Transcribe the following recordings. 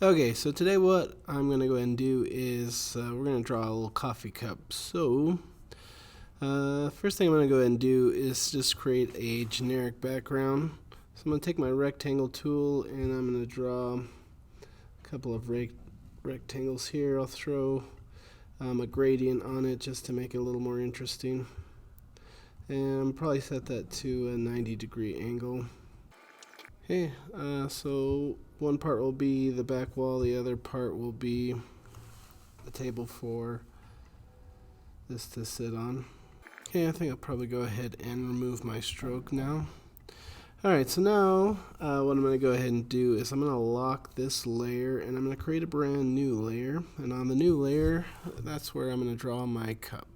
Okay, so today what I'm going to go ahead and do is we're going to draw a little coffee cup. So first thing I'm going to go ahead and do is just create a generic background. So I'm going to take my rectangle tool and I'm going to draw a couple of rectangles here. I'll throw a gradient on it just to make it a little more interesting. And probably set that to a 90-degree angle. Okay, so one part will be the back wall, the other part will be the table for this to sit on. Okay, I think I'll probably go ahead and remove my stroke now. Alright, so now what I'm going to go ahead and do is I'm going to lock this layer and I'm going to create a brand new layer. And on the new layer, that's where I'm going to draw my cup.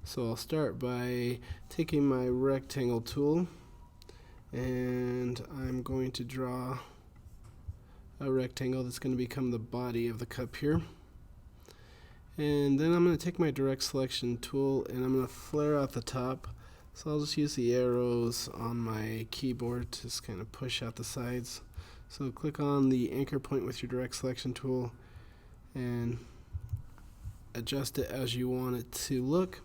So I'll start by taking my rectangle tool and I'm going to draw a rectangle that's going to become the body of the cup here. And then I'm going to take my direct selection tool and I'm going to flare out the top. So I'll just use the arrows on my keyboard to just kind of push out the sides. So click on the anchor point with your direct selection tool and adjust it as you want it to look.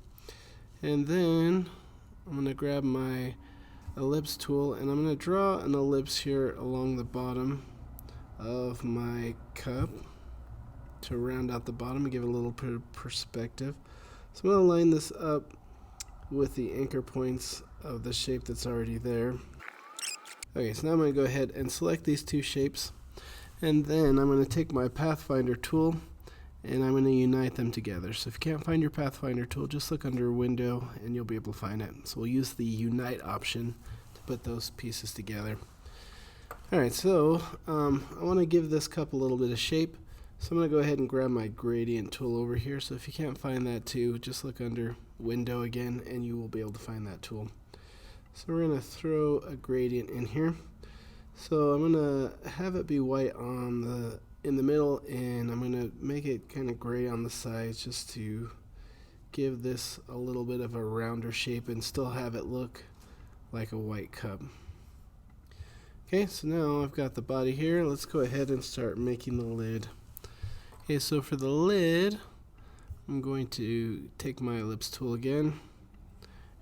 And then I'm going to grab my ellipse tool and I'm going to draw an ellipse here along the bottom of my cup to round out the bottom and give it a little bit of perspective. So I'm going to line this up with the anchor points of the shape that's already there. Okay, so now I'm going to go ahead and select these two shapes and then I'm going to take my Pathfinder tool and I'm going to unite them together. So if you can't find your Pathfinder tool, just look under Window and you'll be able to find it. So we'll use the Unite option to put those pieces together. Alright, so I want to give this cup a little bit of shape. So I'm going to go ahead and grab my gradient tool over here. So if you can't find that too, just look under Window again and you will be able to find that tool. So we're going to throw a gradient in here. So I'm going to have it be white on in the middle and I'm going to make it kind of gray on the sides just to give this a little bit of a rounder shape and still have it look like a white cup. Okay, so now I've got the body here. Let's go ahead and start making the lid. Okay, so for the lid, I'm going to take my ellipse tool again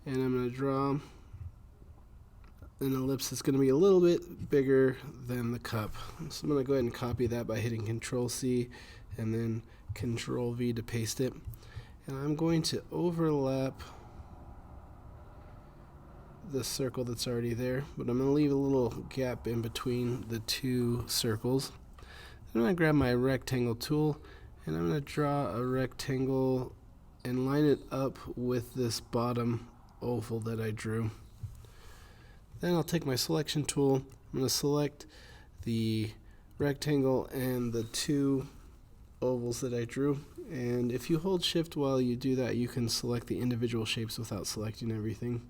and I'm going to draw an ellipse that's going to be a little bit bigger than the cup. So I'm going to go ahead and copy that by hitting Control C and then Control V to paste it. And I'm going to overlap the circle that's already there, but I'm going to leave a little gap in between the two circles. Then I'm going to grab my rectangle tool and I'm going to draw a rectangle and line it up with this bottom oval that I drew. Then I'll take my selection tool, I'm going to select the rectangle and the two ovals that I drew, and if you hold shift while you do that you can select the individual shapes without selecting everything.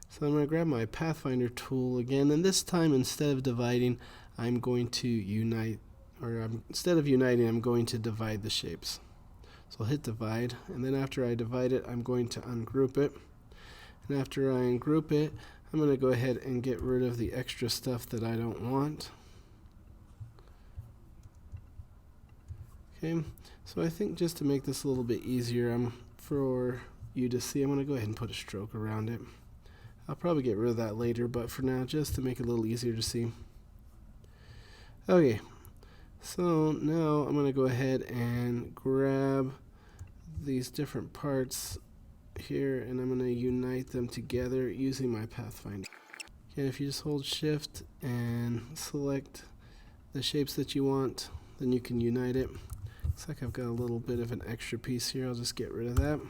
So I'm going to grab my Pathfinder tool again, and this time instead of dividing I'm going to unite, or instead of uniting I'm going to divide the shapes. So I'll hit divide, and then after I divide it I'm going to ungroup it, and after I ungroup it I'm going to go ahead and get rid of the extra stuff that I don't want. Okay, so I think just to make this a little bit easier for you to see, I'm going to go ahead and put a stroke around it. I'll probably get rid of that later, but for now, just to make it a little easier to see. Okay, so now I'm going to go ahead and grab these different parts here and I'm going to unite them together using my Pathfinder. Okay, if you just hold shift and select the shapes that you want, then you can unite it. Looks like I've got a little bit of an extra piece here. I'll just get rid of that.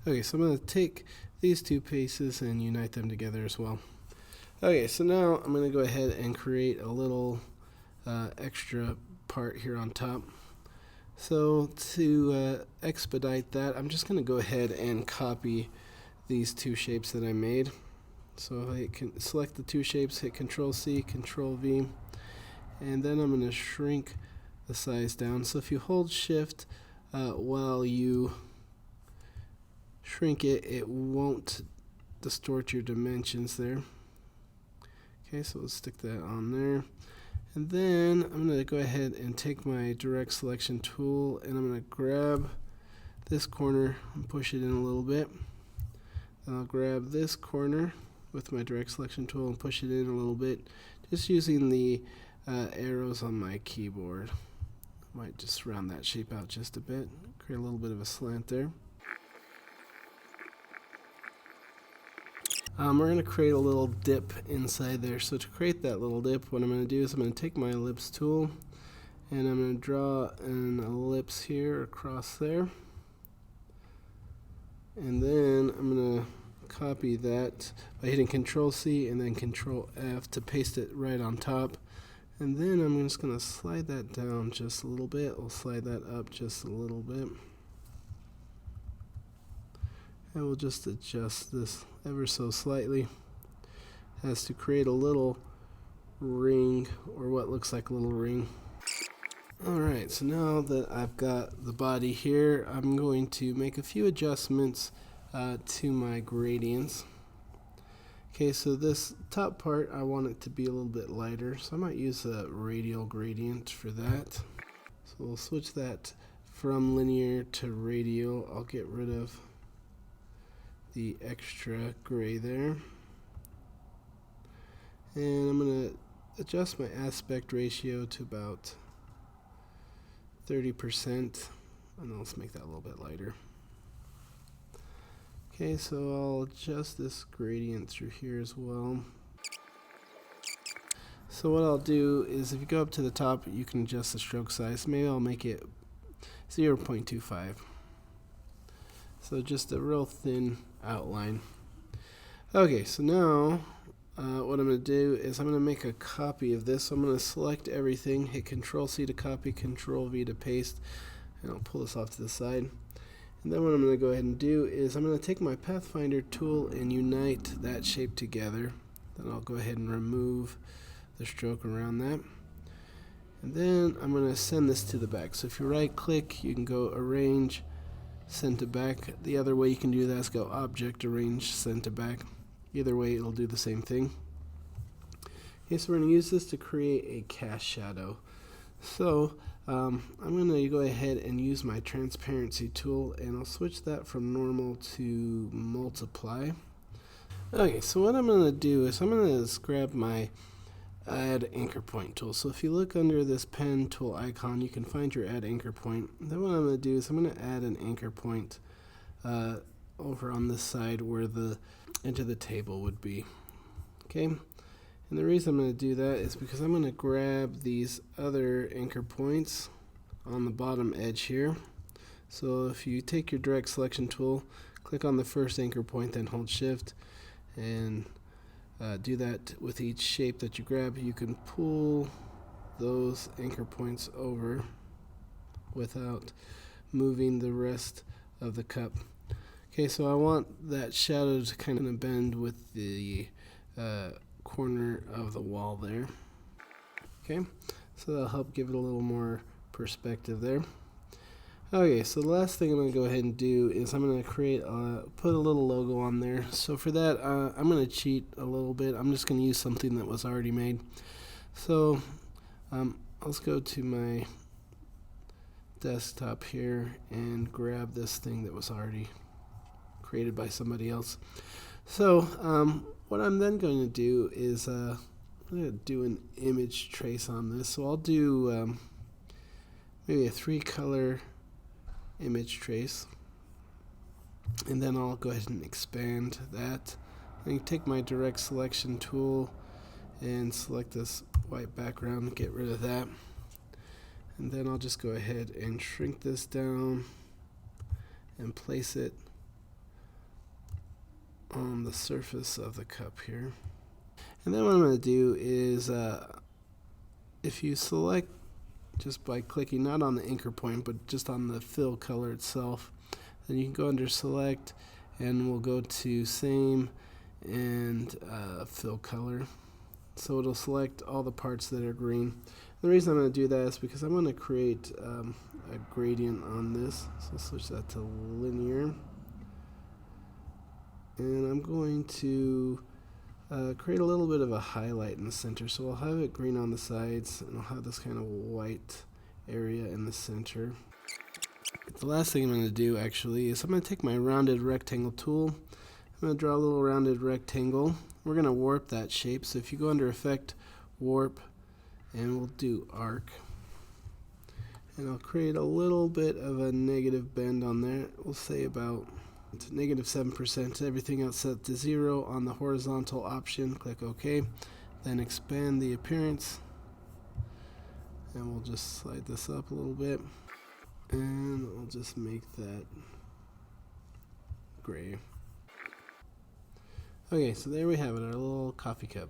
Okay, so I'm going to take these two pieces and unite them together as well. Okay, so now I'm going to go ahead and create a little extra part here on top. So to expedite that, I'm just going to go ahead and copy these two shapes that I made. So I can select the two shapes, hit Control C, Control V, and then I'm going to shrink the size down. So if you hold shift while you shrink it, it won't distort your dimensions there. Okay, so let's stick that on there. And then I'm going to go ahead and take my direct selection tool and I'm going to grab this corner and push it in a little bit. Then I'll grab this corner with my direct selection tool and push it in a little bit, just using the arrows on my keyboard. Might just round that shape out just a bit, create a little bit of a slant there. We're going to create a little dip inside there. So to create that little dip, what I'm going to do is I'm going to take my ellipse tool and I'm going to draw an ellipse here across there. And then I'm going to copy that by hitting Control C and then Control F to paste it right on top. And then I'm just going to slide that down just a little bit. We'll slide that up just a little bit. And we'll just adjust this ever so slightly as to create a little ring, or what looks like a little ring. Alright, so now that I've got the body here, I'm going to make a few adjustments to my gradients. Okay, so this top part, I want it to be a little bit lighter, so I might use a radial gradient for that. So we'll switch that from linear to radial. I'll get rid of the extra gray there. And I'm going to adjust my aspect ratio to about 30%, and let's make that a little bit lighter. Okay, so I'll adjust this gradient through here as well. So what I'll do is, if you go up to the top, you can adjust the stroke size. Maybe I'll make it 0.25. So just a real thin outline. Okay, so now what I'm going to do is I'm going to make a copy of this. So I'm going to select everything, hit Control C to copy, Control V to paste, and I'll pull this off to the side. And then what I'm going to go ahead and do is I'm going to take my Pathfinder tool and unite that shape together. Then I'll go ahead and remove the stroke around that. And then I'm going to send this to the back. So if you right click, you can go Arrange, Send to Back. The other way you can do that is go Object, Arrange, Send to Back. Either way, it'll do the same thing. Okay, so we're going to use this to create a cast shadow. So I'm going to go ahead and use my transparency tool, and I'll switch that from normal to multiply. Okay, so what I'm going to do is I'm going to grab my Add Anchor Point tool. So if you look under this pen tool icon, you can find your Add Anchor Point. Then what I'm going to do is I'm going to add an anchor point over on this side where the edge of the table would be. Okay. And the reason I'm going to do that is because I'm going to grab these other anchor points on the bottom edge here. So if you take your direct selection tool, click on the first anchor point, then hold Shift, and do that with each shape that you grab. You can pull those anchor points over without moving the rest of the cup. Okay, so I want that shadow to kind of bend with the corner of the wall there. Okay, so that'll help give it a little more perspective there. Okay, so the last thing I'm going to go ahead and do is I'm going to create put a little logo on there. So for that, I'm going to cheat a little bit. I'm just going to use something that was already made. So let's go to my desktop here and grab this thing that was already created by somebody else. So what I'm then going to do is I'm going to do an image trace on this. So I'll do maybe a 3-color image trace, and then I'll go ahead and expand that. I can take my direct selection tool and select this white background, get rid of that, and then I'll just go ahead and shrink this down and place it on the surface of the cup here. And then what I'm going to do is if you select just by clicking not on the anchor point but just on the fill color itself, then you can go under select and we'll go to same and fill color. So it'll select all the parts that are green. The reason I'm going to do that is because I'm going to create a gradient on this. So I'll switch that to linear. And I'm going to create a little bit of a highlight in the center. So we'll have it green on the sides, and I'll have this kind of white area in the center. The last thing I'm going to do actually is I'm going to take my rounded rectangle tool. I'm going to draw a little rounded rectangle. We're going to warp that shape. So if you go under Effect, Warp, and we'll do Arc. And I'll create a little bit of a negative bend on there. We'll say about negative 7%. Everything else set to 0 on the horizontal option. Click OK. Then expand the appearance. And we'll just slide this up a little bit. And I'll just make that gray. Okay, so there we have it, our little coffee cup.